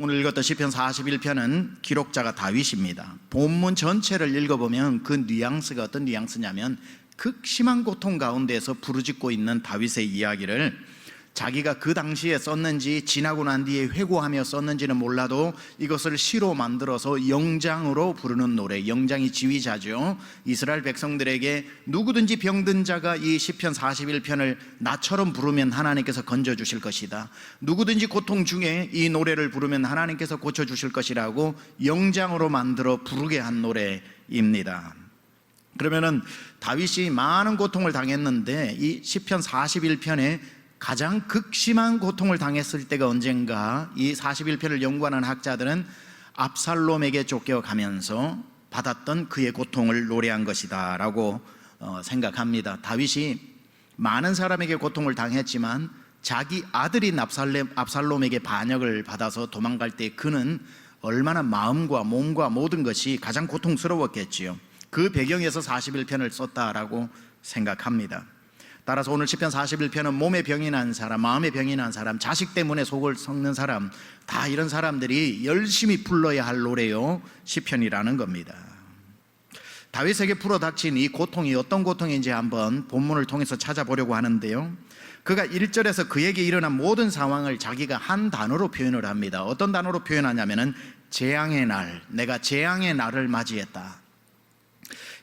오늘 읽었던 시편 41편은 기록자가 다윗입니다. 본문 전체를 읽어보면 그 뉘앙스가 어떤 뉘앙스냐면 극심한 고통 가운데서 부르짖고 있는 다윗의 이야기를 자기가 그 당시에 썼는지 지나고 난 뒤에 회고하며 썼는지는 몰라도 이것을 시로 만들어서 영장으로 부르는 노래, 영장이 지휘자죠. 이스라엘 백성들에게 누구든지 병든 자가 이 시편 41편을 나처럼 부르면 하나님께서 건져주실 것이다, 누구든지 고통 중에 이 노래를 부르면 하나님께서 고쳐주실 것이라고 영장으로 만들어 부르게 한 노래입니다. 그러면은 다윗이 많은 고통을 당했는데 이 시편 41편에 가장 극심한 고통을 당했을 때가 언젠가, 이 41편을 연구하는 학자들은 압살롬에게 쫓겨가면서 받았던 그의 고통을 노래한 것이다 라고 생각합니다. 다윗이 많은 사람에게 고통을 당했지만 자기 아들인 압살롬에게 반역을 받아서 도망갈 때 그는 얼마나 마음과 몸과 모든 것이 가장 고통스러웠겠지요. 그 배경에서 41편을 썼다라고 생각합니다. 따라서 오늘 시편 41편은 몸에 병이 난 사람, 마음에 병이 난 사람, 자식 때문에 속을 썩는 사람, 다 이런 사람들이 열심히 불러야 할 노래요, 시편이라는 겁니다. 다윗에게 불어닥친 이 고통이 어떤 고통인지 한번 본문을 통해서 찾아보려고 하는데요, 그가 1절에서 그에게 일어난 모든 상황을 자기가 한 단어로 표현을 합니다. 어떤 단어로 표현하냐면은 재앙의 날, 내가 재앙의 날을 맞이했다.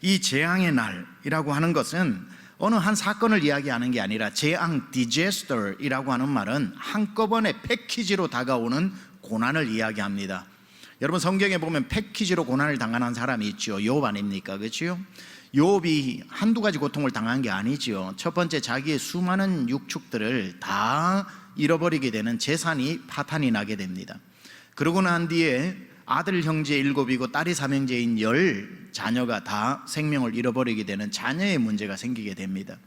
이 재앙의 날이라고 하는 것은 어느 한 사건을 이야기하는 게 아니라 재앙, 디제스터이라고 하는 말은 한꺼번에 패키지로 다가오는 고난을 이야기합니다. 여러분 성경에 보면 패키지로 고난을 당한 사람이 있죠. 욥 아닙니까? 그렇죠? 욥이 한두 가지 고통을 당한 게 아니죠. 첫 번째, 자기의 수많은 육축들을 다 잃어버리게 되는 재산이 파탄이 나게 됩니다. 그러고 난 뒤에 아들 형제 7이고 딸이 3형제인 10 자녀가 다 생명을 잃어버리게 되는 자녀의 문제가 생기게 됩니다.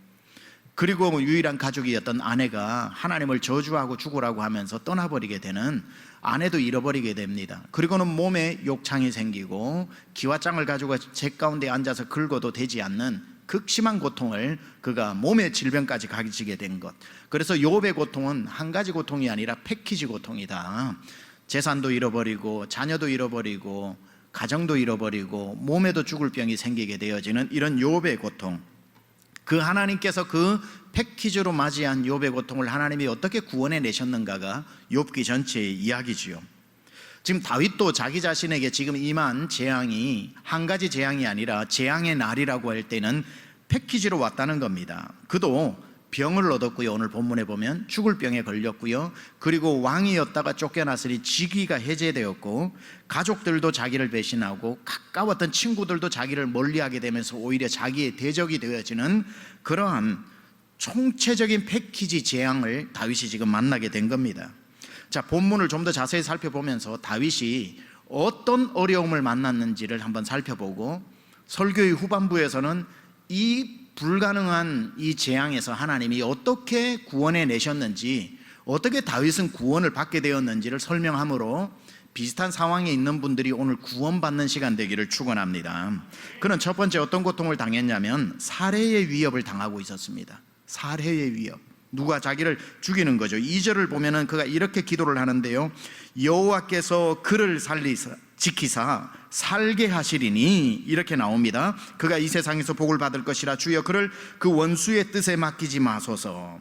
그리고 유일한 가족이었던 아내가 하나님을 저주하고 죽으라고 하면서 떠나버리게 되는 아내도 잃어버리게 됩니다. 그리고는 몸에 욕창이 생기고 기와장을 가지고 제 가운데 앉아서 긁어도 되지 않는 극심한 고통을, 그가 몸의 질병까지 가지게 된 것. 그래서 욥의 고통은 한 가지 고통이 아니라 패키지 고통이다. 재산도 잃어버리고 자녀도 잃어버리고 가정도 잃어버리고 몸에도 죽을 병이 생기게 되어지는 이런 욥의 고통, 그 하나님께서 그 패키지로 맞이한 욥의 고통을 하나님이 어떻게 구원해 내셨는가가 욥기 전체의 이야기지요. 지금 다윗도 자기 자신에게 지금 임한 재앙이 한 가지 재앙이 아니라 재앙의 날이라고 할 때는 패키지로 왔다는 겁니다. 그도 병을 얻었고요, 오늘 본문에 보면 죽을 병에 걸렸고요, 그리고 왕이었다가 쫓겨났으니 직위가 해제되었고, 가족들도 자기를 배신하고 가까웠던 친구들도 자기를 멀리하게 되면서 오히려 자기의 대적이 되어지는 그러한 총체적인 패키지 재앙을 다윗이 지금 만나게 된 겁니다. 자, 본문을 좀 더 자세히 살펴보면서 다윗이 어떤 어려움을 만났는지를 한번 살펴보고, 설교의 후반부에서는 이 불가능한 이 재앙에서 하나님이 어떻게 구원해 내셨는지, 어떻게 다윗은 구원을 받게 되었는지를 설명함으로 비슷한 상황에 있는 분들이 오늘 구원받는 시간 되기를 축원합니다. 그는 첫 번째 어떤 고통을 당했냐면 살해의 위협을 당하고 있었습니다. 살해의 위협, 누가 자기를 죽이는 거죠. 2절을 보면은 그가 이렇게 기도를 하는데요, 여호와께서 그를 지키사 살게 하시리니, 이렇게 나옵니다. 그가 이 세상에서 복을 받을 것이라, 주여 그를 그 원수의 뜻에 맡기지 마소서.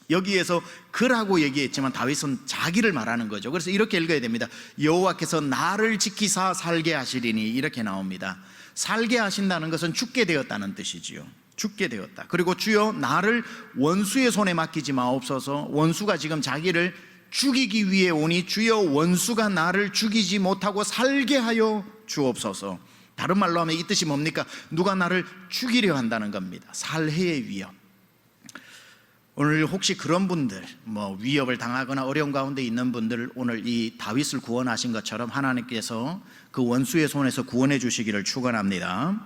여기에서 그라고 얘기했지만 다윗은 자기를 말하는 거죠. 그래서 이렇게 읽어야 됩니다. 여호와께서 나를 지키사 살게 하시리니, 이렇게 나옵니다. 살게 하신다는 것은 죽게 되었다는 뜻이지요. 죽게 되었다. 그리고 주여 나를 원수의 손에 맡기지 마옵소서. 원수가 지금 자기를 죽이기 위해 오니 주여 원수가 나를 죽이지 못하고 살게 하여 주옵소서. 다른 말로 하면 이 뜻이 뭡니까? 누가 나를 죽이려 한다는 겁니다. 살해의 위협. 오늘 혹시 그런 분들, 위협을 당하거나 어려운 가운데 있는 분들, 오늘 이 다윗을 구원하신 것처럼 하나님께서 그 원수의 손에서 구원해 주시기를 축원합니다.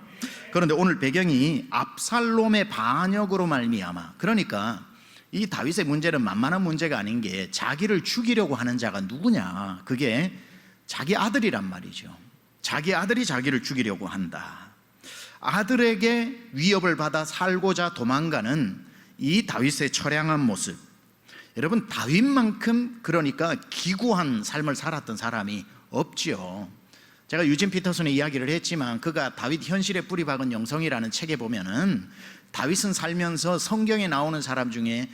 그런데 오늘 배경이 압살롬의 반역으로 말미암아, 그러니까 이 다윗의 문제는 만만한 문제가 아닌 게 자기를 죽이려고 하는 자가 누구냐, 그게 자기 아들이란 말이죠. 자기 아들이 자기를 죽이려고 한다. 아들에게 위협을 받아 살고자 도망가는 이 다윗의 처량한 모습, 여러분, 다윗만큼 그러니까 기구한 삶을 살았던 사람이 없지요. 제가 유진 피터슨의 이야기를 했지만 그가 다윗 현실에 뿌리 박은 영성이라는 책에 보면은 다윗은 살면서 성경에 나오는 사람 중에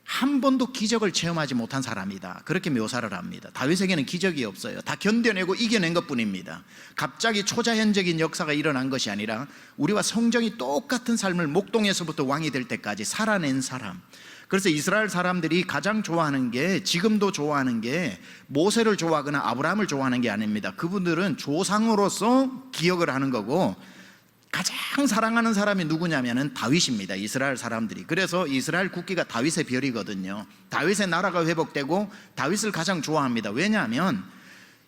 한 번도 기적을 체험하지 못한 사람이다, 그렇게 묘사를 합니다. 다윗에게는 기적이 없어요. 다 견뎌내고 이겨낸 것뿐입니다. 갑자기 초자연적인 역사가 일어난 것이 아니라 우리와 성정이 똑같은 삶을 목동에서부터 왕이 될 때까지 살아낸 사람. 그래서 이스라엘 사람들이 가장 좋아하는 게, 지금도 좋아하는 게 모세를 좋아하거나 아브라함을 좋아하는 게 아닙니다. 그분들은 조상으로서 기억을 하는 거고, 가장 사랑하는 사람이 누구냐면은 다윗입니다. 이스라엘 사람들이. 그래서 이스라엘 국기가 다윗의 별이거든요. 다윗의 나라가 회복되고 다윗을 가장 좋아합니다. 왜냐하면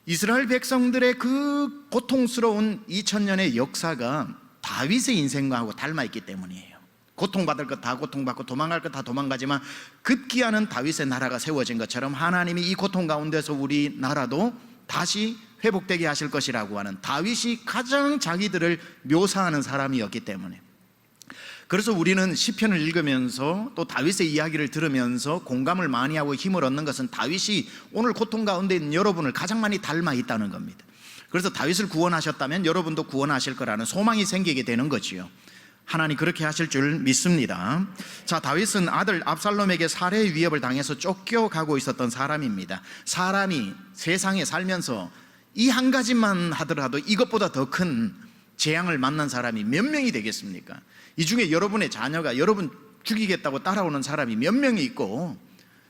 이스라엘 백성들의 그 고통스러운 2000년의 역사가 다윗의 인생하고 닮아있기 때문이에요. 고통받을 것 다 고통받고 도망갈 것 다 도망가지만 급기야는 다윗의 나라가 세워진 것처럼 하나님이 이 고통 가운데서 우리 나라도 다시 회복되게 하실 것이라고 하는, 다윗이 가장 자기들을 묘사하는 사람이었기 때문에. 그래서 우리는 시편을 읽으면서 또 다윗의 이야기를 들으면서 공감을 많이 하고 힘을 얻는 것은 다윗이 오늘 고통 가운데 있는 여러분을 가장 많이 닮아 있다는 겁니다. 그래서 다윗을 구원하셨다면 여러분도 구원하실 거라는 소망이 생기게 되는 거지요. 하나님 그렇게 하실 줄 믿습니다. 자, 다윗은 아들 압살롬에게 살해의 위협을 당해서 쫓겨가고 있었던 사람입니다. 사람이 세상에 살면서 이 한 가지만 하더라도 이것보다 더 큰 재앙을 만난 사람이 몇 명이 되겠습니까? 이 중에 여러분의 자녀가 여러분 죽이겠다고 따라오는 사람이 몇 명이 있고,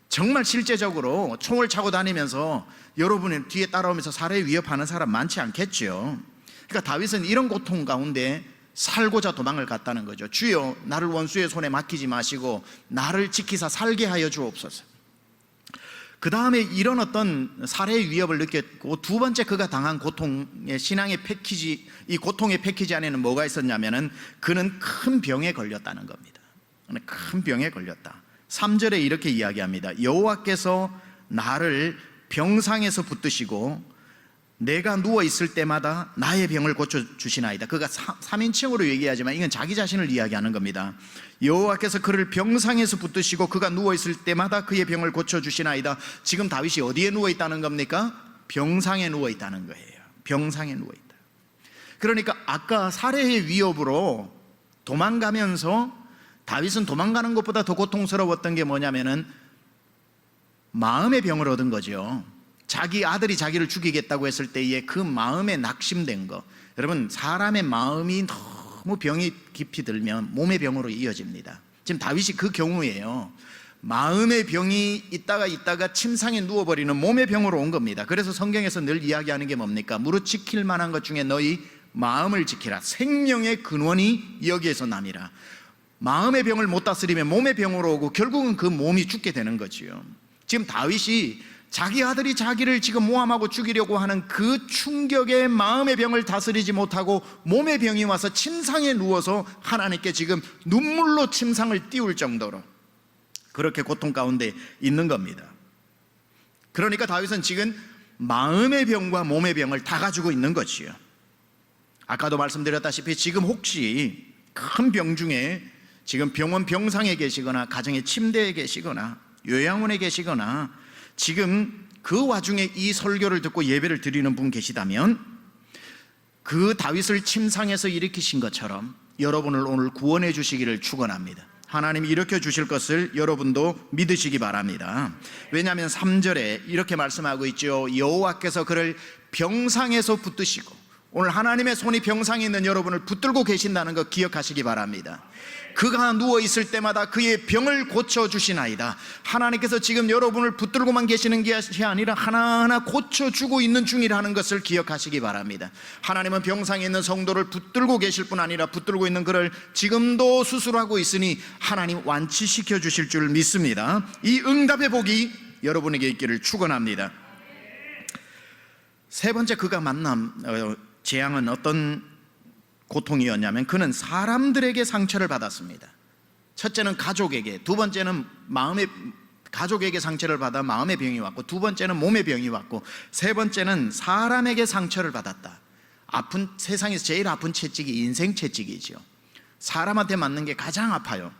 정말 실제적으로 총을 차고 다니면서 여러분의 뒤에 따라오면서 살해 위협하는 사람 많지 않겠죠. 그러니까 다윗은 이런 고통 가운데 살고자 도망을 갔다는 거죠. 주여, 나를 원수의 손에 맡기지 마시고 나를 지키사 살게 하여 주옵소서. 그 다음에 이런 어떤 살해의 위협을 느꼈고, 두 번째 그가 당한 고통의 신앙의 패키지, 이 고통의 패키지 안에는 뭐가 있었냐면은 그는 큰 병에 걸렸다는 겁니다. 큰 병에 걸렸다. 3절에 이렇게 이야기합니다. 여호와께서 나를 병상에서 붙드시고 내가 누워있을 때마다 나의 병을 고쳐주시나이다. 그가 3인칭으로 얘기하지만 이건 자기 자신을 이야기하는 겁니다. 여호와께서 그를 병상에서 붙드시고 그가 누워있을 때마다 그의 병을 고쳐주시나이다. 지금 다윗이 어디에 누워있다는 겁니까? 병상에 누워있다는 거예요. 병상에 누워있다. 그러니까 아까 살해의 위협으로 도망가면서 다윗은 도망가는 것보다 더 고통스러웠던 게 뭐냐면은 마음의 병을 얻은 거죠. 자기 아들이 자기를 죽이겠다고 했을 때에 그 마음에 낙심된 거. 여러분, 사람의 마음이 너무 병이 깊이 들면 몸의 병으로 이어집니다. 지금 다윗이 그 경우예요. 마음의 병이 있다가 침상에 누워버리는 몸의 병으로 온 겁니다. 그래서 성경에서 늘 이야기하는 게 뭡니까? 무릇 지킬 만한 것 중에 너희 마음을 지키라. 생명의 근원이 여기에서 남이라. 마음의 병을 못 다스리면 몸의 병으로 오고 결국은 그 몸이 죽게 되는 거지요. 지금 다윗이 자기 아들이 자기를 지금 모함하고 죽이려고 하는 그 충격에 마음의 병을 다스리지 못하고 몸의 병이 와서 침상에 누워서 하나님께 지금 눈물로 침상을 띄울 정도로 그렇게 고통 가운데 있는 겁니다. 그러니까 다윗은 지금 마음의 병과 몸의 병을 다 가지고 있는 것이요. 아까도 말씀드렸다시피 지금 혹시 큰 병 중에 지금 병원 병상에 계시거나 가정의 침대에 계시거나 요양원에 계시거나 지금 그 와중에 이 설교를 듣고 예배를 드리는 분 계시다면 그 다윗을 침상에서 일으키신 것처럼 여러분을 오늘 구원해 주시기를 축원합니다. 하나님이 일으켜 주실 것을 여러분도 믿으시기 바랍니다. 왜냐하면 3절에 이렇게 말씀하고 있죠. 여호와께서 그를 병상에서 붙드시고, 오늘 하나님의 손이 병상에 있는 여러분을 붙들고 계신다는 거 기억하시기 바랍니다. 그가 누워있을 때마다 그의 병을 고쳐주시나이다. 하나님께서 지금 여러분을 붙들고만 계시는 것이 아니라 하나하나 고쳐주고 있는 중이라는 것을 기억하시기 바랍니다. 하나님은 병상에 있는 성도를 붙들고 계실 뿐 아니라 붙들고 있는 그를 지금도 수술하고 있으니 하나님 완치시켜 주실 줄 믿습니다. 이 응답의 복이 여러분에게 있기를 축원합니다. 세 번째 그가 만난 재앙은 어떤 고통이었냐면 그는 사람들에게 상처를 받았습니다. 첫째는 가족에게, 두 번째는 가족에게 상처를 받아 마음의 병이 왔고, 두 번째는 몸의 병이 왔고, 세 번째는 사람에게 상처를 받았다. 세상에서 제일 아픈 채찍이 인생 채찍이죠. 사람한테 맞는 게 가장 아파요.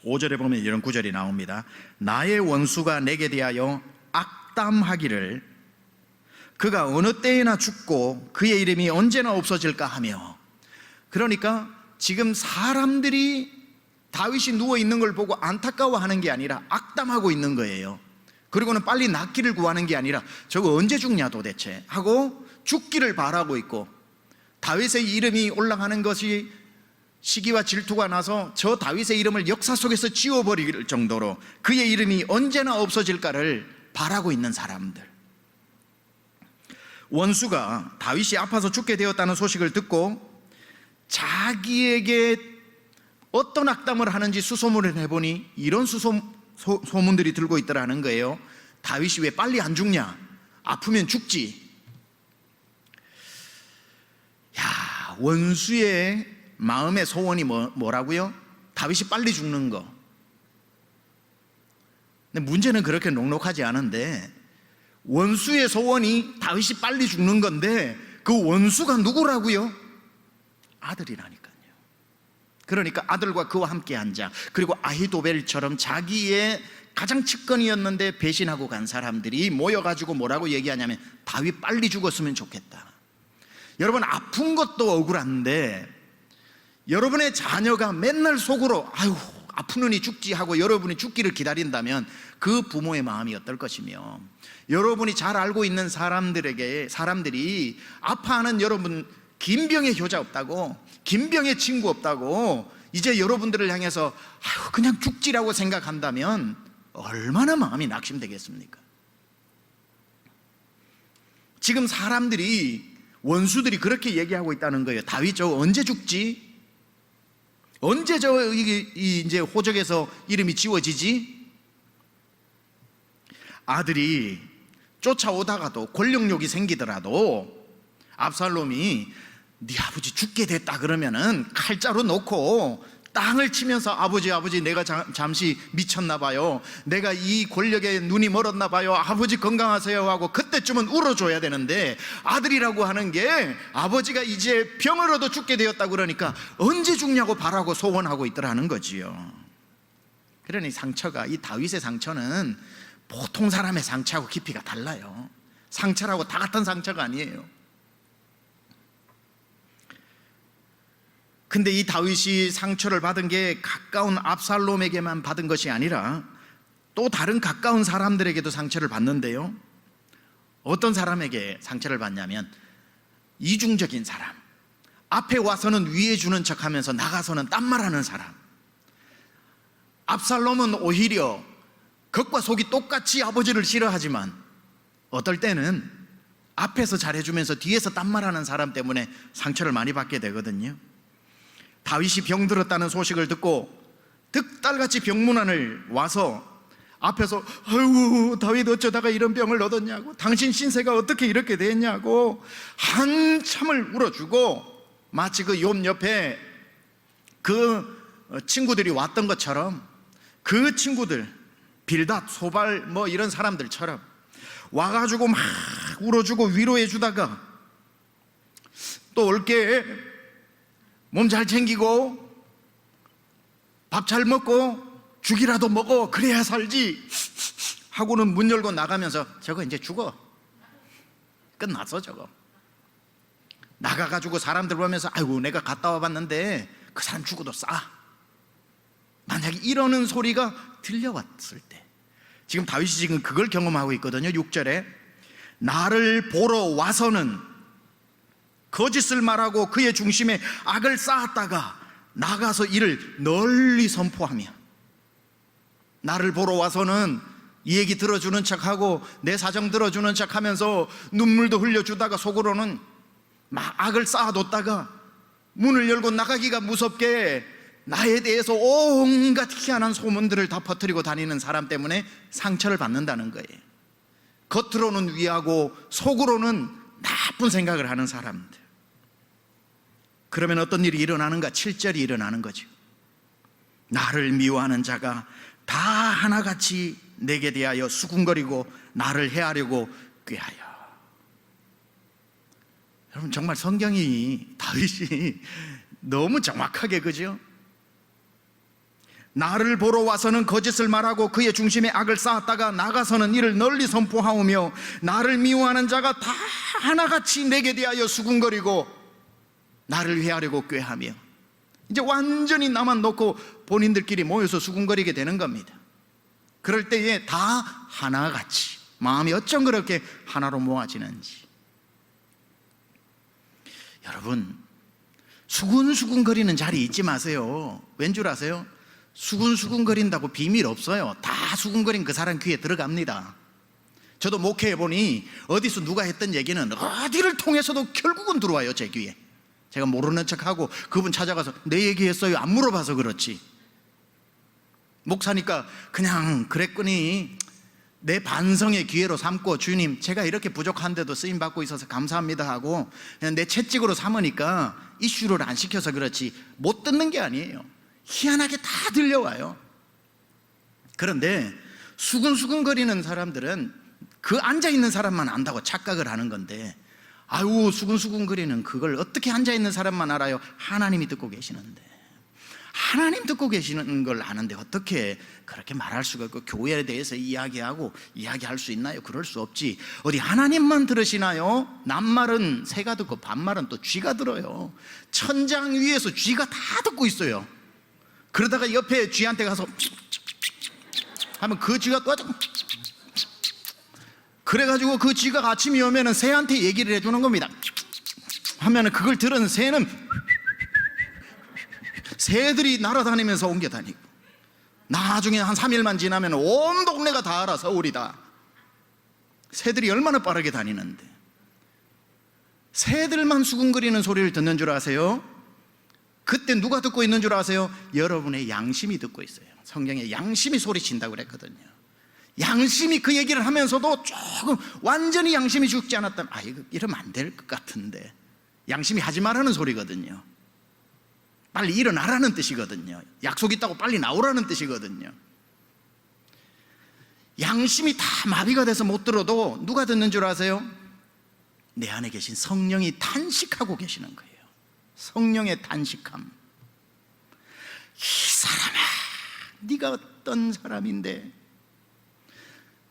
5절에 보면 이런 구절이 나옵니다. 나의 원수가 내게 대하여 악담하기를 그가 어느 때에나 죽고 그의 이름이 언제나 없어질까 하며. 그러니까 지금 사람들이 다윗이 누워있는 걸 보고 안타까워하는 게 아니라 악담하고 있는 거예요. 그리고는 빨리 낫기를 구하는 게 아니라 저거 언제 죽냐 도대체 하고 죽기를 바라고 있고, 다윗의 이름이 올라가는 것이 시기와 질투가 나서 저 다윗의 이름을 역사 속에서 지워버릴 정도로 그의 이름이 언제나 없어질까를 바라고 있는 사람들. 원수가 다윗이 아파서 죽게 되었다는 소식을 듣고 자기에게 어떤 악담을 하는지 수소문을 해보니 이런 소문들이 들고 있더라는 거예요. 다윗이 왜 빨리 안 죽냐? 아프면 죽지. 야, 원수의 마음의 소원이 뭐라고요? 다윗이 빨리 죽는 거. 근데 문제는 그렇게 녹록하지 않은데, 원수의 소원이 다윗이 빨리 죽는 건데 그 원수가 누구라고요? 아들이라니까요. 그러니까 아들과 그와 함께 앉아, 그리고 아히도벨처럼 자기의 가장 측근이었는데 배신하고 간 사람들이 모여가지고 뭐라고 얘기하냐면 다윗 빨리 죽었으면 좋겠다. 여러분, 아픈 것도 억울한데 여러분의 자녀가 맨날 속으로 아유 아프느니 죽지 하고 여러분이 죽기를 기다린다면 그 부모의 마음이 어떨 것이며, 여러분이 잘 알고 있는 사람들이 아파하는 여러분, 김병의 효자 없다고, 김병의 친구 없다고 이제 여러분들을 향해서 아유 그냥 죽지라고 생각한다면 얼마나 마음이 낙심되겠습니까? 지금 사람들이, 원수들이 그렇게 얘기하고 있다는 거예요. 다윗 저 언제 죽지? 언제 저 이제 호적에서 이름이 지워지지? 아들이 쫓아오다가도 권력욕이 생기더라도 압살롬이 네 아버지 죽게 됐다 그러면은 칼자루 놓고 땅을 치면서 아버지 내가 잠시 미쳤나 봐요, 내가 이 권력에 눈이 멀었나 봐요, 아버지 건강하세요 하고 그때쯤은 울어줘야 되는데, 아들이라고 하는 게 아버지가 이제 병을 얻어 죽게 되었다 그러니까 언제 죽냐고 바라고 소원하고 있더라는 거지요. 그러니 상처가, 이 다윗의 상처는 보통 사람의 상처하고 깊이가 달라요. 상처라고 다 같은 상처가 아니에요. 근데 이 다윗이 상처를 받은 게 가까운 압살롬에게만 받은 것이 아니라 또 다른 가까운 사람들에게도 상처를 받는데요. 어떤 사람에게 상처를 받냐면 이중적인 사람, 앞에 와서는 위해 주는 척하면서 나가서는 딴말하는 사람. 압살롬은 오히려 겉과 속이 똑같이 아버지를 싫어하지만 어떨 때는 앞에서 잘해주면서 뒤에서 딴말하는 사람 때문에 상처를 많이 받게 되거든요. 다윗이 병들었다는 소식을 듣고 득달같이 병문안을 와서 앞에서 아이고 다윗 어쩌다가 이런 병을 얻었냐고, 당신 신세가 어떻게 이렇게 됐냐고 한참을 울어주고, 마치 그 욥 옆에 그 친구들이 왔던 것처럼 그 친구들 빌닷, 소발 뭐 이런 사람들처럼 와가지고 막 울어주고 위로해 주다가 또 올게 몸 잘 챙기고 밥 잘 먹고 죽이라도 먹어 그래야 살지 하고는 문 열고 나가면서 저거 이제 죽어, 끝났어 저거. 나가가지고 사람들 보면서 아이고 내가 갔다 와봤는데 그 사람 죽어도 싸, 만약에 이러는 소리가 들려왔을 때, 지금 다윗이 지금 그걸 경험하고 있거든요. 6절에 나를 보러 와서는 거짓을 말하고 그의 중심에 악을 쌓았다가 나가서 이를 널리 선포하며, 나를 보러 와서는 이 얘기 들어주는 척하고 내 사정 들어주는 척하면서 눈물도 흘려주다가 속으로는 막 악을 쌓아뒀다가 문을 열고 나가기가 무섭게 나에 대해서 온갖 희한한 소문들을 다 퍼뜨리고 다니는 사람 때문에 상처를 받는다는 거예요. 겉으로는 위하고 속으로는 나쁜 생각을 하는 사람들. 그러면 어떤 일이 일어나는가? 7절이 일어나는 거죠. 나를 미워하는 자가 다 하나같이 내게 대하여 수군거리고 나를 해하려고 꾀하여. 여러분 정말 성경이, 다윗이 너무 정확하게, 그죠? 나를 보러 와서는 거짓을 말하고 그의 중심에 악을 쌓았다가 나가서는 이를 널리 선포하오며 나를 미워하는 자가 다 하나같이 내게 대하여 수군거리고 나를 회하려고 꾀하며, 이제 완전히 나만 놓고 본인들끼리 모여서 수군거리게 되는 겁니다. 그럴 때에 다 하나같이, 마음이 어쩜 그렇게 하나로 모아지는지. 여러분, 수군수군거리는 자리 잊지 마세요. 왠 줄 아세요? 수군수군거린다고 비밀 없어요. 다 수군거린 그 사람 귀에 들어갑니다. 저도 목회해보니 어디서 누가 했던 얘기는 어디를 통해서도 결국은 들어와요, 제 귀에. 제가 모르는 척하고 그분 찾아가서 내 얘기했어요 안 물어봐서 그렇지. 목사니까 그냥 그랬거니 내 반성의 기회로 삼고, 주님 제가 이렇게 부족한데도 쓰임받고 있어서 감사합니다 하고 그냥 내 채찍으로 삼으니까 이슈를 안 시켜서 그렇지 못 듣는 게 아니에요. 희한하게 다 들려와요. 그런데 수근수근거리는 사람들은 그 앉아있는 사람만 안다고 착각을 하는 건데, 아유 수근수근거리는 그걸 어떻게 앉아있는 사람만 알아요? 하나님이 듣고 계시는데, 하나님 듣고 계시는 걸 아는데 어떻게 그렇게 말할 수가 있고 교회에 대해서 이야기할 수 있나요? 그럴 수 없지. 어디 하나님만 들으시나요? 낱말은 새가 듣고 반말은 또 쥐가 들어요. 천장 위에서 쥐가 다 듣고 있어요. 그러다가 옆에 쥐한테 가서 하면 그 쥐가 또 그래가지고 그 쥐가 아침이 오면은 새한테 얘기를 해주는 겁니다. 하면은 그걸 들은 새는 새들이 날아다니면서 옮겨다니고, 나중에 한 3일만 지나면 온 동네가 다 알아. 서울이다. 새들이 얼마나 빠르게 다니는데. 새들만 수군거리는 소리를 듣는 줄 아세요? 그때 누가 듣고 있는 줄 아세요? 여러분의 양심이 듣고 있어요. 성경에 양심이 소리친다고 그랬거든요. 양심이 그 얘기를 하면서도 조금 완전히 양심이 죽지 않았다면 이거 이러면 안 될 것 같은데, 양심이 하지 말라는 소리거든요. 빨리 일어나라는 뜻이거든요. 약속 있다고 빨리 나오라는 뜻이거든요. 양심이 다 마비가 돼서 못 들어도 누가 듣는 줄 아세요? 내 안에 계신 성령이 탄식하고 계시는 거예요. 성령의 탄식함. 이 사람아, 네가 어떤 사람인데.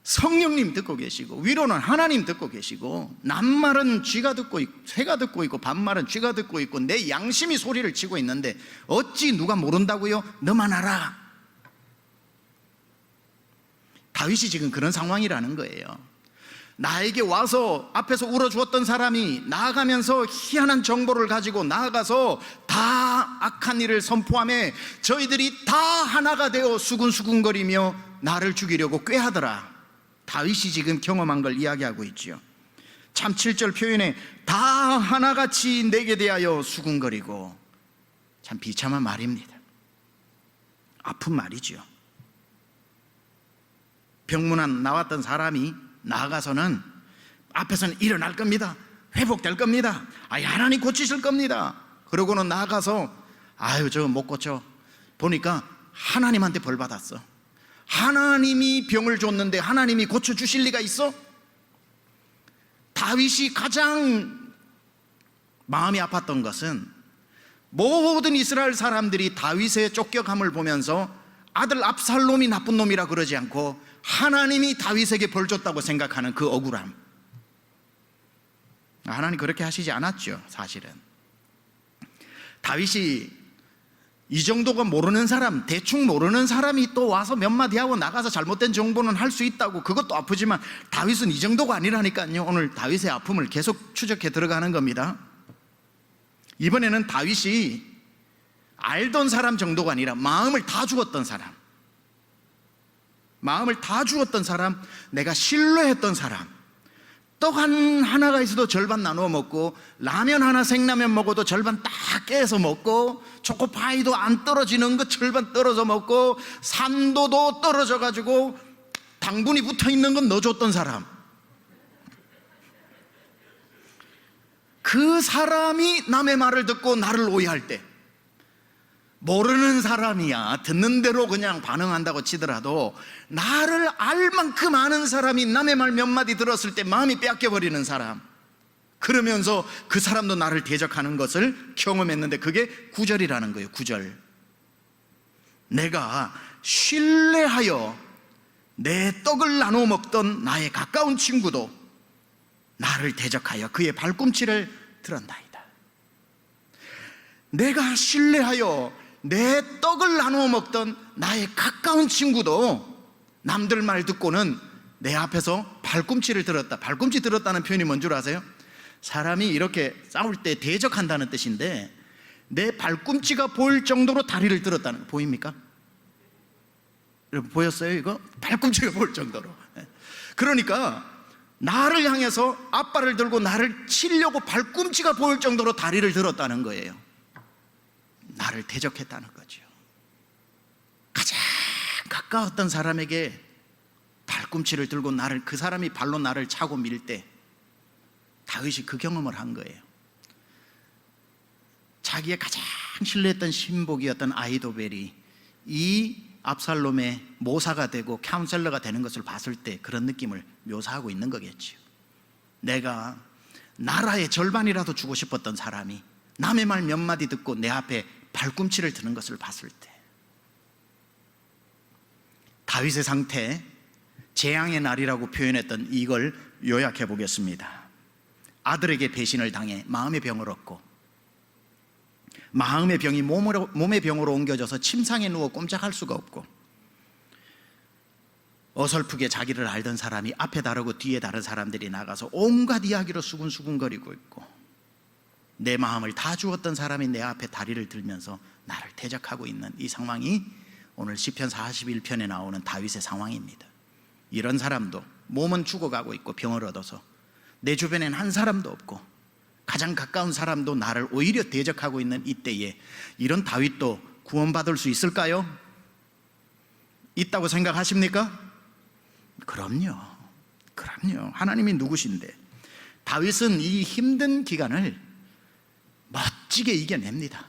성령님 듣고 계시고, 위로는 하나님 듣고 계시고, 낱말은 쥐가 듣고 있고, 새가 듣고 있고, 반말은 쥐가 듣고 있고, 내 양심이 소리를 치고 있는데 어찌 누가 모른다고요? 너만 알아. 다윗이 지금 그런 상황이라는 거예요. 나에게 와서 앞에서 울어주었던 사람이 나아가면서 희한한 정보를 가지고 나아가서 다 악한 일을 선포하며 저희들이 다 하나가 되어 수군수군거리며 나를 죽이려고 꾀하더라. 다윗이 지금 경험한 걸 이야기하고 있죠. 참 7절 표현에 다 하나같이 내게 대하여 수군거리고, 참 비참한 말입니다. 아픈 말이죠. 병문안 나왔던 사람이 나아가서는 앞에서는 일어날 겁니다. 회복될 겁니다. 하나님 고치실 겁니다. 그러고는 나아가서 저 못 고쳐. 보니까 하나님한테 벌 받았어. 하나님이 병을 줬는데 하나님이 고쳐주실 리가 있어? 다윗이 가장 마음이 아팠던 것은 모든 이스라엘 사람들이 다윗의 쫓겨감을 보면서 아들 압살롬이 나쁜 놈이라 그러지 않고 하나님이 다윗에게 벌 줬다고 생각하는 그 억울함. 하나님 그렇게 하시지 않았죠. 사실은 다윗이 이 정도가 모르는 사람, 대충 모르는 사람이 또 와서 몇 마디 하고 나가서 잘못된 정보는 할 수 있다고, 그것도 아프지만 다윗은 이 정도가 아니라니까요. 오늘 다윗의 아픔을 계속 추적해 들어가는 겁니다. 이번에는 다윗이 알던 사람 정도가 아니라 마음을 다 주었던 사람, 마음을 다 주었던 사람, 내가 신뢰했던 사람, 떡 하나가 있어도 절반 나누어 먹고, 라면 하나 생라면 먹어도 절반 딱 깨서 먹고, 초코파이도 안 떨어지는 거 절반 떨어져 먹고, 산도도 떨어져 가지고 당분이 붙어있는 건 넣어줬던 사람, 그 사람이 남의 말을 듣고 나를 오해할 때, 모르는 사람이야 듣는 대로 그냥 반응한다고 치더라도 나를 알 만큼 아는 사람이 남의 말 몇 마디 들었을 때 마음이 빼앗겨버리는 사람, 그러면서 그 사람도 나를 대적하는 것을 경험했는데 그게 구절이라는 거예요. 구절. 내가 신뢰하여 내 떡을 나눠 먹던 나의 가까운 친구도 나를 대적하여 그의 발꿈치를 들었나이다. 내가 신뢰하여 내 떡을 나눠 먹던 나의 가까운 친구도 남들 말 듣고는 내 앞에서 발꿈치를 들었다. 발꿈치 들었다는 표현이 뭔 줄 아세요? 사람이 이렇게 싸울 때 대적한다는 뜻인데, 내 발꿈치가 보일 정도로 다리를 들었다는 거 보입니까? 여러분 보였어요 이거? 발꿈치가 보일 정도로. 그러니까 나를 향해서 앞발을 들고 나를 치려고 발꿈치가 보일 정도로 다리를 들었다는 거예요. 나를 대적했다는 거죠. 가장 가까웠던 사람에게 발꿈치를 들고 그 사람이 발로 나를 차고 밀 때 다윗이 그 경험을 한 거예요. 자기의 가장 신뢰했던 신복이었던 아히도벨이 이 압살롬의 모사가 되고 카운셀러가 되는 것을 봤을 때 그런 느낌을 묘사하고 있는 거겠죠. 내가 나라의 절반이라도 주고 싶었던 사람이 남의 말 몇 마디 듣고 내 앞에 발꿈치를 드는 것을 봤을 때, 다윗의 상태, 재앙의 날이라고 표현했던 이걸 요약해 보겠습니다. 아들에게 배신을 당해 마음의 병을 얻고, 마음의 병이 몸의 병으로 옮겨져서 침상에 누워 꼼짝할 수가 없고, 어설프게 자기를 알던 사람이 앞에 다르고 뒤에 다른 사람들이 나가서 온갖 이야기로 수군수군거리고 있고, 내 마음을 다 주었던 사람이 내 앞에 다리를 들면서 나를 대적하고 있는 이 상황이 오늘 시편 41편에 나오는 다윗의 상황입니다. 이런 사람도 몸은 죽어가고 있고 병을 얻어서 내 주변엔 한 사람도 없고 가장 가까운 사람도 나를 오히려 대적하고 있는 이때에 이런 다윗도 구원받을 수 있을까요? 있다고 생각하십니까? 그럼요. 하나님이 누구신데 다윗은 이 힘든 기간을 멋지게 이겨냅니다.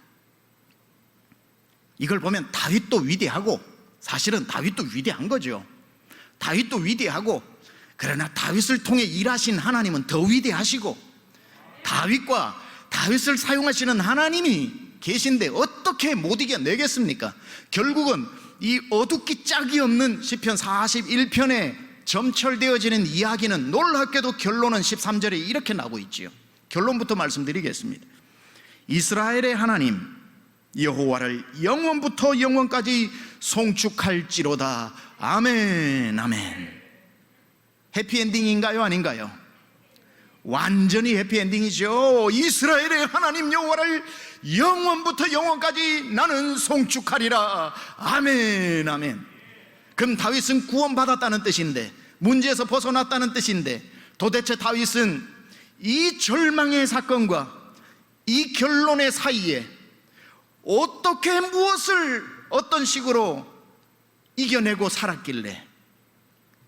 이걸 보면 다윗도 위대하고, 사실은 다윗도 위대한 거죠. 다윗도 위대하고, 그러나 다윗을 통해 일하신 하나님은 더 위대하시고, 다윗을 사용하시는 하나님이 계신데 어떻게 못 이겨내겠습니까? 결국은 이 어둡기 짝이 없는 시편 41편에 점철되어지는 이야기는 놀랍게도 결론은 13절에 이렇게 나오고 있지요. 결론부터 말씀드리겠습니다. 이스라엘의 하나님 여호와를 영원부터 영원까지 송축할지로다. 아멘, 아멘. 해피엔딩인가요? 아닌가요? 완전히 해피엔딩이죠. 이스라엘의 하나님 여호와를 영원부터 영원까지 나는 송축하리라. 아멘, 아멘. 그럼 다윗은 구원받았다는 뜻인데, 문제에서 벗어났다는 뜻인데, 도대체 다윗은 이 절망의 사건과 이 결론의 사이에 어떻게 무엇을 어떤 식으로 이겨내고 살았길래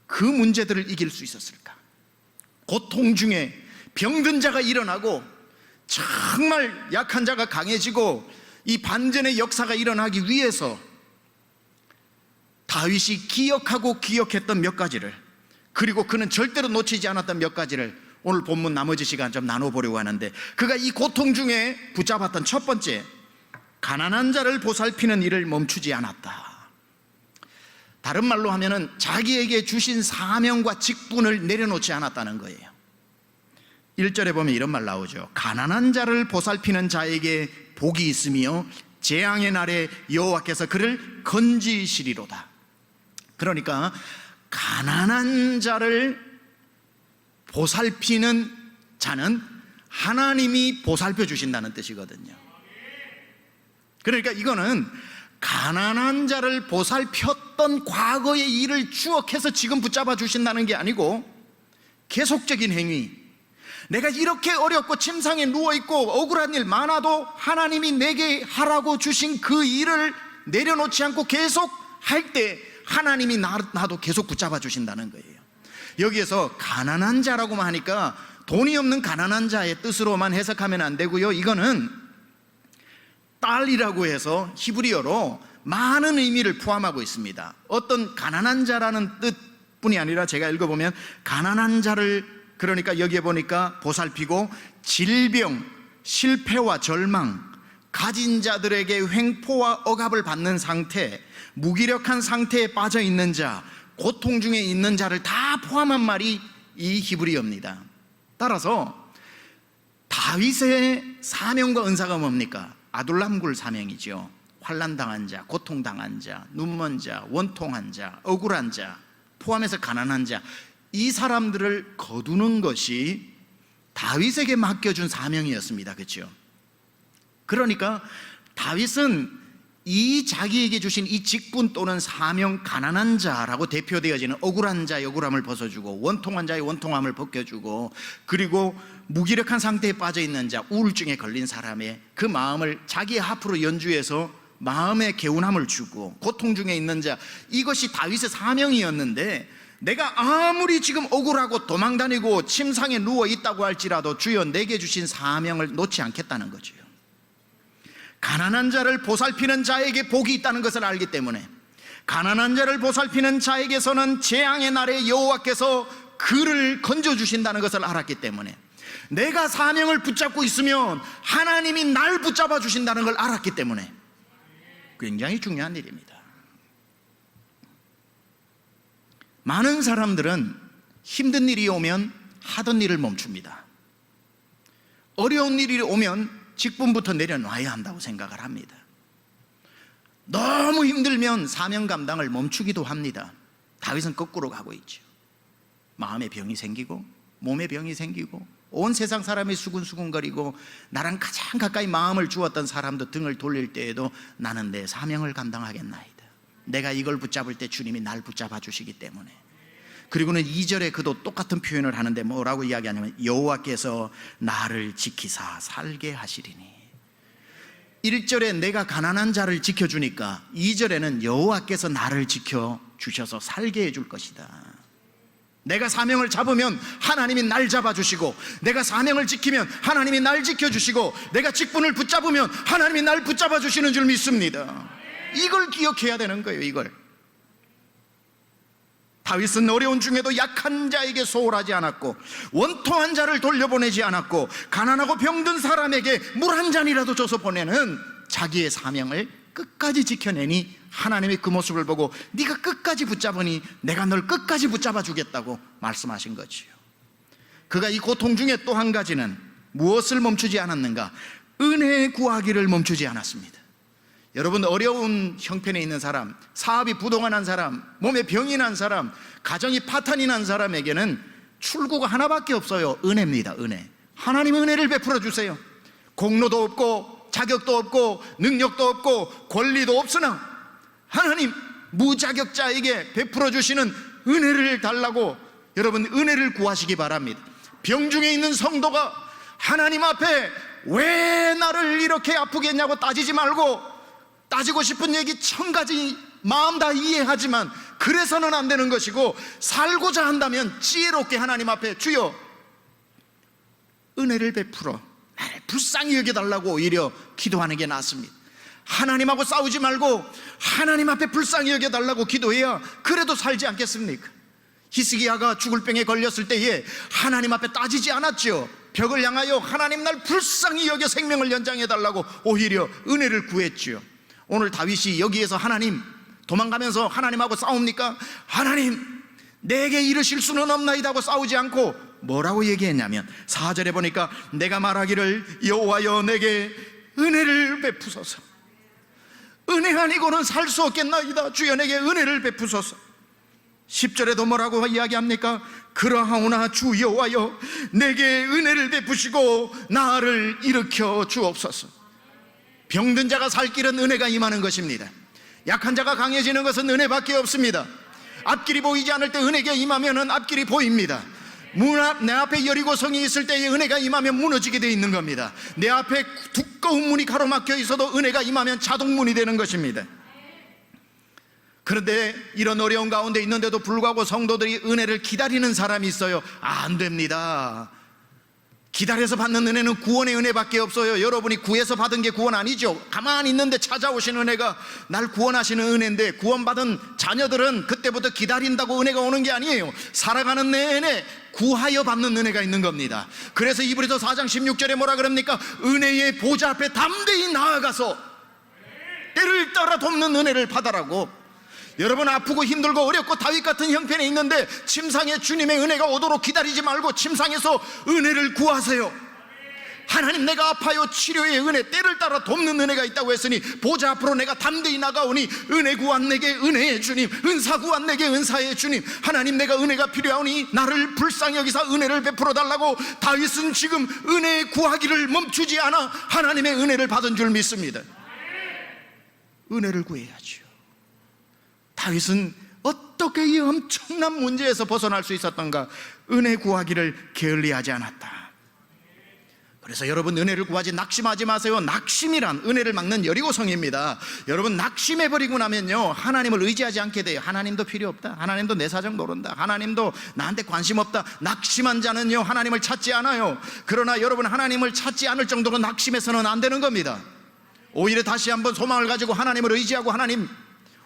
그 문제들을 이길 수 있었을까? 고통 중에 병든 자가 일어나고 정말 약한 자가 강해지고 이 반전의 역사가 일어나기 위해서 다윗이 기억했던 몇 가지를, 그리고 그는 절대로 놓치지 않았던 몇 가지를 오늘 본문 나머지 시간 좀 나눠보려고 하는데, 그가 이 고통 중에 붙잡았던 첫 번째, 가난한 자를 보살피는 일을 멈추지 않았다. 다른 말로 하면은 자기에게 주신 사명과 직분을 내려놓지 않았다는 거예요. 1절에 보면 이런 말 나오죠. 가난한 자를 보살피는 자에게 복이 있으며 재앙의 날에 여호와께서 그를 건지시리로다. 그러니까 가난한 자를 보살피는 자는 하나님이 보살펴 주신다는 뜻이거든요. 그러니까 이거는 가난한 자를 보살폈던 과거의 일을 추억해서 지금 붙잡아 주신다는 게 아니고, 계속적인 행위, 내가 이렇게 어렵고 침상에 누워있고 억울한 일 많아도 하나님이 내게 하라고 주신 그 일을 내려놓지 않고 계속 할 때 하나님이 나도 계속 붙잡아 주신다는 거예요. 여기에서 가난한 자라고만 하니까 돈이 없는 가난한 자의 뜻으로만 해석하면 안 되고요, 이거는 딸이라고 해서 히브리어로 많은 의미를 포함하고 있습니다. 어떤 가난한 자라는 뜻뿐이 아니라 제가 읽어보면 가난한 자를, 그러니까 여기에 보니까 보살피고 질병, 실패와 절망, 가진 자들에게 횡포와 억압을 받는 상태, 무기력한 상태에 빠져 있는 자, 고통 중에 있는 자를 다 포함한 말이 이 히브리어입니다. 따라서 다윗의 사명과 은사가 뭡니까? 아둘람굴 사명이죠. 환난당한 자, 고통당한 자, 눈먼 자, 원통한 자, 억울한 자, 포함해서 가난한 자, 이 사람들을 거두는 것이 다윗에게 맡겨준 사명이었습니다. 그렇죠? 그러니까 다윗은 이 자기에게 주신 이 직분 또는 사명, 가난한 자라고 대표되어지는 억울한 자의 억울함을 벗어주고 원통한 자의 원통함을 벗겨주고, 그리고 무기력한 상태에 빠져있는 자, 우울증에 걸린 사람의 그 마음을 자기의 하프로 연주해서 마음의 개운함을 주고, 고통 중에 있는 자, 이것이 다윗의 사명이었는데, 내가 아무리 지금 억울하고 도망다니고 침상에 누워있다고 할지라도 주여 내게 주신 사명을 놓지 않겠다는 거죠. 가난한 자를 보살피는 자에게 복이 있다는 것을 알기 때문에, 가난한 자를 보살피는 자에게서는 재앙의 날에 여호와께서 그를 건져주신다는 것을 알았기 때문에, 내가 사명을 붙잡고 있으면 하나님이 날 붙잡아 주신다는 걸 알았기 때문에 굉장히 중요한 일입니다. 많은 사람들은 힘든 일이 오면 하던 일을 멈춥니다. 어려운 일이 오면 직분부터 내려놔야 한다고 생각을 합니다. 너무 힘들면 사명 감당을 멈추기도 합니다. 다윗은 거꾸로 가고 있죠. 마음의 병이 생기고 몸의 병이 생기고 온 세상 사람이 수군수군거리고 나랑 가장 가까이 마음을 주었던 사람도 등을 돌릴 때에도 나는 내 사명을 감당하겠나이다. 내가 이걸 붙잡을 때 주님이 날 붙잡아 주시기 때문에. 그리고는 2절에 그도 똑같은 표현을 하는데 뭐라고 이야기하냐면 여호와께서 나를 지키사 살게 하시리니. 1절에 내가 가난한 자를 지켜주니까 2절에는 여호와께서 나를 지켜주셔서 살게 해줄 것이다. 내가 사명을 잡으면 하나님이 날 잡아주시고, 내가 사명을 지키면 하나님이 날 지켜주시고, 내가 직분을 붙잡으면 하나님이 날 붙잡아 주시는 줄 믿습니다. 이걸 기억해야 되는 거예요. 이걸. 다윗은 어려운 중에도 약한 자에게 소홀하지 않았고, 원통한 자를 돌려보내지 않았고, 가난하고 병든 사람에게 물 한 잔이라도 줘서 보내는 자기의 사명을 끝까지 지켜내니 하나님의 그 모습을 보고 네가 끝까지 붙잡으니 내가 널 끝까지 붙잡아 주겠다고 말씀하신 거지요. 그가 이 고통 중에 또 한 가지는 무엇을 멈추지 않았는가? 은혜 구하기를 멈추지 않았습니다. 여러분, 어려운 형편에 있는 사람, 사업이 부동한 사람, 몸에 병이 난 사람, 가정이 파탄이 난 사람에게는 출구가 하나밖에 없어요. 은혜입니다. 은혜. 하나님 은혜를 베풀어 주세요. 공로도 없고 자격도 없고 능력도 없고 권리도 없으나 하나님 무자격자에게 베풀어 주시는 은혜를 달라고 여러분 은혜를 구하시기 바랍니다. 병 중에 있는 성도가 하나님 앞에 왜 나를 이렇게 아프게 했냐고 따지지 말고, 따지고 싶은 얘기 1000가지 마음 다 이해하지만 그래서는 안 되는 것이고, 살고자 한다면 지혜롭게 하나님 앞에 주여 은혜를 베풀어 나를 불쌍히 여겨달라고 오히려 기도하는 게 낫습니다. 하나님하고 싸우지 말고 하나님 앞에 불쌍히 여겨달라고 기도해야 그래도 살지 않겠습니까? 히스기야가 죽을 병에 걸렸을 때에 하나님 앞에 따지지 않았죠. 벽을 향하여 하나님 날 불쌍히 여겨 생명을 연장해달라고 오히려 은혜를 구했죠. 오늘 다윗이 여기에서 하나님, 도망가면서 하나님하고 싸웁니까? 하나님 내게 이르실 수는 없나이다 하고 싸우지 않고 뭐라고 얘기했냐면 4절에 보니까 내가 말하기를 여호와여 내게 은혜를 베푸소서. 은혜 아니고는 살 수 없겠나이다. 주여 내게 은혜를 베푸소서. 10절에도 뭐라고 이야기합니까? 그러하오나 주 여호와여 내게 은혜를 베푸시고 나를 일으켜 주옵소서. 병든 자가 살 길은 은혜가 임하는 것입니다. 약한 자가 강해지는 것은 은혜밖에 없습니다. 앞길이 보이지 않을 때 은혜가 임하면 앞길이 보입니다. 내 앞에 여리고성이 있을 때에 은혜가 임하면 무너지게 되어 있는 겁니다. 내 앞에 두꺼운 문이 가로막혀 있어도 은혜가 임하면 자동문이 되는 것입니다. 그런데 이런 어려운 가운데 있는데도 불구하고 성도들이 은혜를 기다리는 사람이 있어요. 안 됩니다. 기다려서 받는 은혜는 구원의 은혜밖에 없어요. 여러분이 구해서 받은 게 구원 아니죠. 가만히 있는데 찾아오신 은혜가 날 구원하시는 은혜인데, 구원받은 자녀들은 그때부터 기다린다고 은혜가 오는 게 아니에요. 살아가는 내내 구하여 받는 은혜가 있는 겁니다. 그래서 이브리서 4장 16절에 뭐라 그럽니까? 은혜의 보좌 앞에 담대히 나아가서 때를 따라 돕는 은혜를 받아라고. 여러분, 아프고 힘들고 어렵고 다윗 같은 형편에 있는데 침상에 주님의 은혜가 오도록 기다리지 말고 침상에서 은혜를 구하세요. 하나님, 내가 아파요. 치료의 은혜, 때를 따라 돕는 은혜가 있다고 했으니 보좌 앞으로 내가 담대히 나가오니 은혜 구한 내게 은혜의 주님, 은사 구한 내게 은사의 주님. 하나님, 내가 은혜가 필요하오니 나를 불쌍히 여기사 은혜를 베풀어 달라고. 다윗은 지금 은혜 구하기를 멈추지 않아 하나님의 은혜를 받은 줄 믿습니다. 은혜를 구해야죠. 다윗은 어떻게 이 엄청난 문제에서 벗어날 수 있었던가? 은혜 구하기를 게을리하지 않았다. 그래서 여러분, 은혜를 구하지 낙심하지 마세요. 낙심이란 은혜를 막는 여리고성입니다. 여러분, 낙심해버리고 나면요, 하나님을 의지하지 않게 돼요. 하나님도 필요 없다, 하나님도 내 사정 모른다, 하나님도 나한테 관심 없다. 낙심한 자는요, 하나님을 찾지 않아요. 그러나 여러분, 하나님을 찾지 않을 정도로 낙심해서는 안 되는 겁니다. 오히려 다시 한번 소망을 가지고 하나님을 의지하고, 하나님,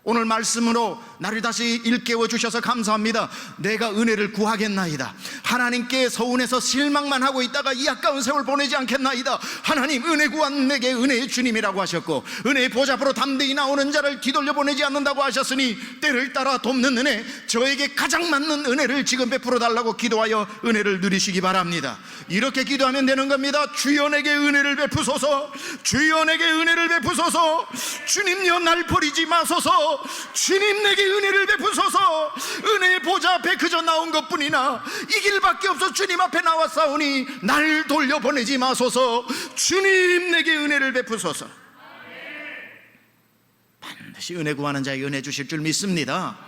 오늘 말씀으로 나를 다시 일깨워 주셔서 감사합니다. 내가 은혜를 구하겠나이다. 하나님께 서운해서 실망만 하고 있다가 이 아까운 세월 보내지 않겠나이다. 하나님, 은혜 구한 내게 은혜의 주님이라고 하셨고, 은혜의 보좌 앞으로 담대히 나오는 자를 뒤돌려 보내지 않는다고 하셨으니 때를 따라 돕는 은혜, 저에게 가장 맞는 은혜를 지금 베풀어 달라고 기도하여 은혜를 누리시기 바랍니다. 이렇게 기도하면 되는 겁니다. 주여 내게 은혜를 베푸소서, 주여 내게 은혜를 베푸소서, 주님여 날 버리지 마소서, 주님 내게 은혜를 베푸소서. 은혜의 보좌 앞에 그저 나온 것뿐이나 이 길밖에 없어 주님 앞에 나왔사오니 날 돌려보내지 마소서. 주님 내게 은혜를 베푸소서. 반드시 은혜 구하는 자에게 은혜 주실 줄 믿습니다.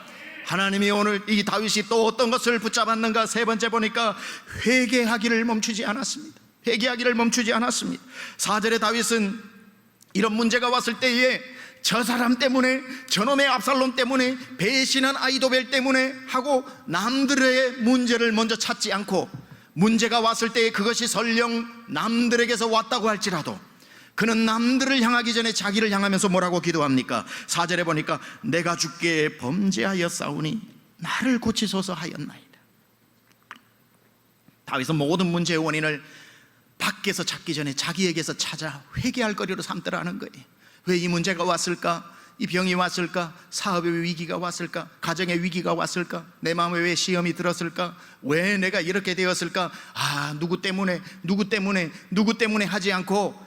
하나님이 오늘 이 다윗이 또 어떤 것을 붙잡았는가? 세 번째 보니까 회개하기를 멈추지 않았습니다. 회개하기를 멈추지 않았습니다. 4절에 다윗은 이런 문제가 왔을 때에 저 사람 때문에, 저놈의 압살롬 때문에, 배신한 아이도벨 때문에 하고 남들의 문제를 먼저 찾지 않고, 문제가 왔을 때에 그것이 설령 남들에게서 왔다고 할지라도 그는 남들을 향하기 전에 자기를 향하면서 뭐라고 기도합니까? 4절에 보니까 내가 주께 범죄하였사오니 나를 고치소서 하였나이다. 다윗은 모든 문제의 원인을 밖에서 찾기 전에 자기에게서 찾아 회개할 거리로 삼더라는 거예요. 왜 이 문제가 왔을까? 이 병이 왔을까? 사업의 위기가 왔을까? 가정의 위기가 왔을까? 내 마음에 왜 시험이 들었을까? 왜 내가 이렇게 되었을까? 누구 때문에 하지 않고,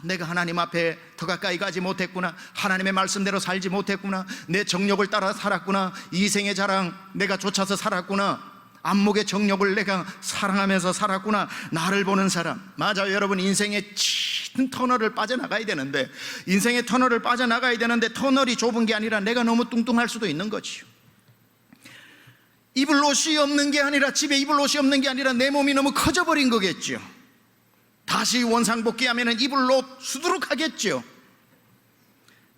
내가 하나님 앞에 더 가까이 가지 못했구나, 하나님의 말씀대로 살지 못했구나, 내 정욕을 따라 살았구나, 이생의 자랑 내가 쫓아서 살았구나, 안목의 정욕을 내가 사랑하면서 살았구나. 나를 보는 사람. 맞아요, 여러분. 인생의 짙은 터널을 빠져나가야 되는데, 인생의 터널을 빠져나가야 되는데 터널이 좁은 게 아니라 내가 너무 뚱뚱할 수도 있는 거지요. 입을 옷이 없는 게 아니라, 집에 입을 옷이 없는 게 아니라 내 몸이 너무 커져버린 거겠죠. 다시 원상복귀하면 입을 옷 수두룩하겠죠.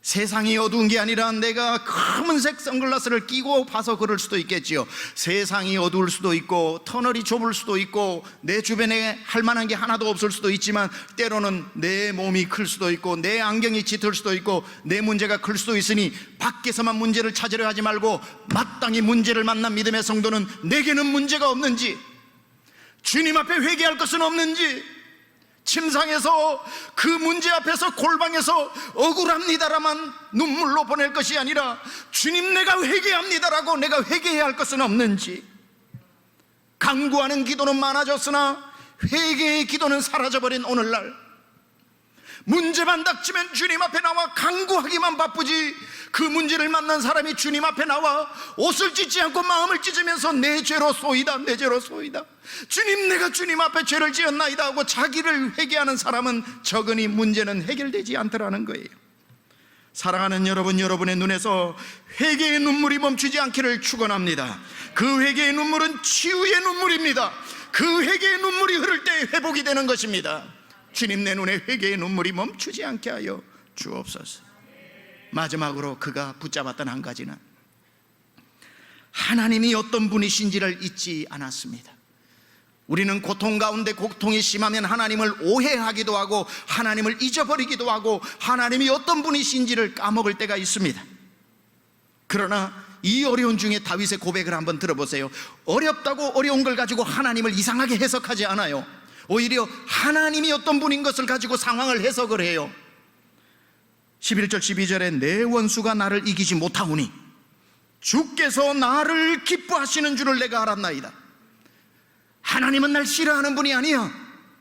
세상이 어두운 게 아니라 내가 검은색 선글라스를 끼고 봐서 그럴 수도 있겠지요. 세상이 어두울 수도 있고 터널이 좁을 수도 있고 내 주변에 할 만한 게 하나도 없을 수도 있지만, 때로는 내 몸이 클 수도 있고 내 안경이 짙을 수도 있고 내 문제가 클 수도 있으니 밖에서만 문제를 찾으려 하지 말고 마땅히 문제를 만난 믿음의 성도는 내게는 문제가 없는지, 주님 앞에 회개할 것은 없는지, 침상에서 그 문제 앞에서 골방에서 억울합니다라만 눈물로 보낼 것이 아니라, 주님 내가 회개합니다라고 내가 회개해야 할 것은 없는지, 간구하는 기도는 많아졌으나 회개의 기도는 사라져버린 오늘날, 문제만 닥치면 주님 앞에 나와 간구하기만 바쁘지, 그 문제를 만난 사람이 주님 앞에 나와 옷을 찢지 않고 마음을 찢으면서 내 죄로 소이다, 내 죄로 소이다, 주님 내가 주님 앞에 죄를 지었나이다 하고 자기를 회개하는 사람은 적으니 문제는 해결되지 않더라는 거예요. 사랑하는 여러분, 여러분의 눈에서 회개의 눈물이 멈추지 않기를 축원합니다. 그 회개의 눈물은 치유의 눈물입니다. 그 회개의 눈물이 흐를 때 회복이 되는 것입니다. 주님, 내 눈에 회개의 눈물이 멈추지 않게 하여 주옵소서. 마지막으로 그가 붙잡았던 한 가지는 하나님이 어떤 분이신지를 잊지 않았습니다. 우리는 고통 가운데 고통이 심하면 하나님을 오해하기도 하고 하나님을 잊어버리기도 하고 하나님이 어떤 분이신지를 까먹을 때가 있습니다. 그러나 이 어려운 중에 다윗의 고백을 한번 들어보세요. 어렵다고 어려운 걸 가지고 하나님을 이상하게 해석하지 않아요. 오히려 하나님이 어떤 분인 것을 가지고 상황을 해석을 해요. 11절 12절에 내 원수가 나를 이기지 못하오니 주께서 나를 기뻐하시는 줄을 내가 알았나이다. 하나님은 날 싫어하는 분이 아니야.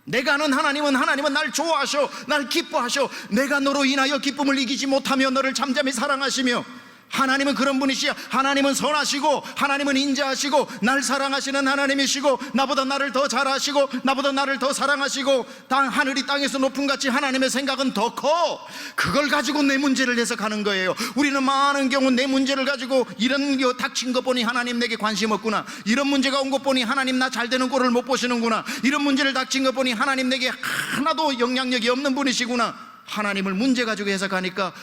내가 아는 하나님은 날 좋아하셔, 날 기뻐하셔. 내가 너로 인하여 기쁨을 이기지 못하며 너를 잠잠히 사랑하시며, 하나님은 그런 분이시야. 하나님은 선하시고 하나님은 인자하시고 날 사랑하시는 하나님이시고, 나보다 나를 더 잘 아시고 나보다 나를 더 사랑하시고, 하늘이 땅에서 높은 같이 하나님의 생각은 더 커. 그걸 가지고 내 문제를 해석하는 거예요. 우리는 많은 경우 내 문제를 가지고 이런 게 닥친 것 보니 하나님 내게 관심 없구나, 이런 문제가 온 것 보니 하나님 나 잘 되는 꼴을 못 보시는구나, 이런 문제를 닥친 것 보니 하나님 내게 하나도 영향력이 없는 분이시구나. 하나님을 문제 가지고 해석하니까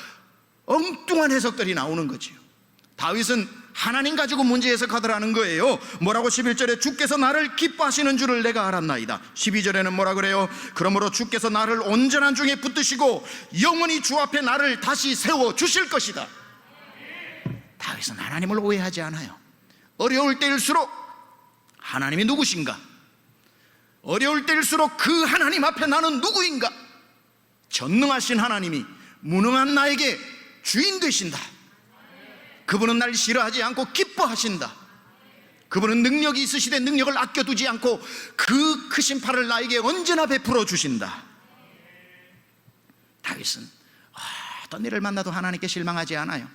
엉뚱한 해석들이 나오는 거지요. 다윗은 하나님 가지고 문제 해석하더라는 거예요. 뭐라고 11절에 주께서 나를 기뻐하시는 줄을 내가 알았나이다. 12절에는 뭐라 그래요? 그러므로 주께서 나를 온전한 중에 붙드시고 영원히 주 앞에 나를 다시 세워 주실 것이다. 다윗은 하나님을 오해하지 않아요. 어려울 때일수록 하나님이 누구신가, 어려울 때일수록 그 하나님 앞에 나는 누구인가, 전능하신 하나님이 무능한 나에게 주인 되신다. 그분은 날 싫어하지 않고 기뻐하신다. 그분은 능력이 있으시되 능력을 아껴두지 않고 그 크신 팔을 나에게 언제나 베풀어 주신다. 다윗은 어떤 일을 만나도 하나님께 실망하지 않아요.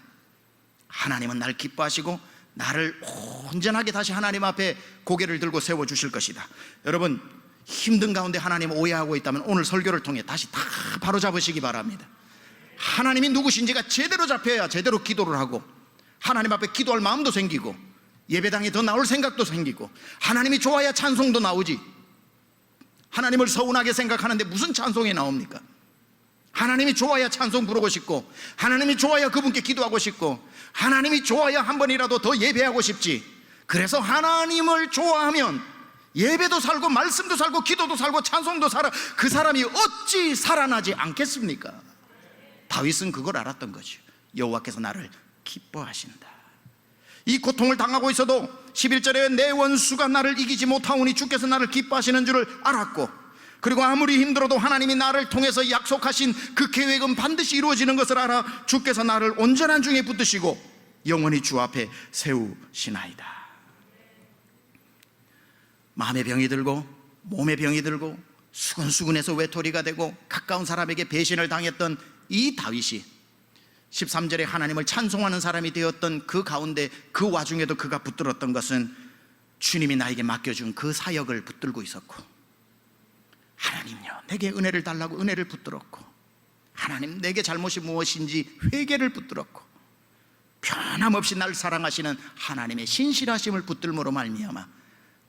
하나님은 날 기뻐하시고 나를 온전하게 다시 하나님 앞에 고개를 들고 세워주실 것이다. 여러분, 힘든 가운데 하나님 오해하고 있다면 오늘 설교를 통해 다시 다 바로잡으시기 바랍니다. 하나님이 누구신지가 제대로 잡혀야 제대로 기도를 하고 하나님 앞에 기도할 마음도 생기고 예배당에 더 나올 생각도 생기고, 하나님이 좋아야 찬송도 나오지. 하나님을 서운하게 생각하는데 무슨 찬송이 나옵니까? 하나님이 좋아야 찬송 부르고 싶고, 하나님이 좋아야 그분께 기도하고 싶고, 하나님이 좋아야 한 번이라도 더 예배하고 싶지. 그래서 하나님을 좋아하면 예배도 살고 말씀도 살고 기도도 살고 찬송도 살아. 그 사람이 어찌 살아나지 않겠습니까? 다윗은 그걸 알았던 거죠. 여호와께서 나를 기뻐하신다. 이 고통을 당하고 있어도 11절에 내 원수가 나를 이기지 못하오니 주께서 나를 기뻐하시는 줄을 알았고, 그리고 아무리 힘들어도 하나님이 나를 통해서 약속하신 그 계획은 반드시 이루어지는 것을 알아 주께서 나를 온전한 중에 붙드시고 영원히 주 앞에 세우시나이다. 마음의 병이 들고 몸의 병이 들고 수근수근해서 외톨이가 되고 가까운 사람에게 배신을 당했던 이 다윗이 13절에 하나님을 찬송하는 사람이 되었던 그 가운데, 그 와중에도 그가 붙들었던 것은 주님이 나에게 맡겨준 그 사역을 붙들고 있었고, 하나님요 내게 은혜를 달라고 은혜를 붙들었고, 하나님 내게 잘못이 무엇인지 회개를 붙들었고, 변함없이 날 사랑하시는 하나님의 신실하심을 붙들므로 말미암아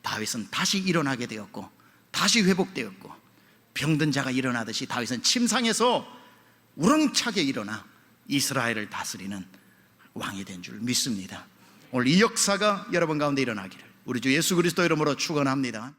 다윗은 다시 일어나게 되었고 다시 회복되었고, 병든 자가 일어나듯이 다윗은 침상에서 우렁차게 일어나 이스라엘을 다스리는 왕이 된 줄 믿습니다. 오늘 이 역사가 여러분 가운데 일어나기를 우리 주 예수 그리스도 이름으로 축원합니다.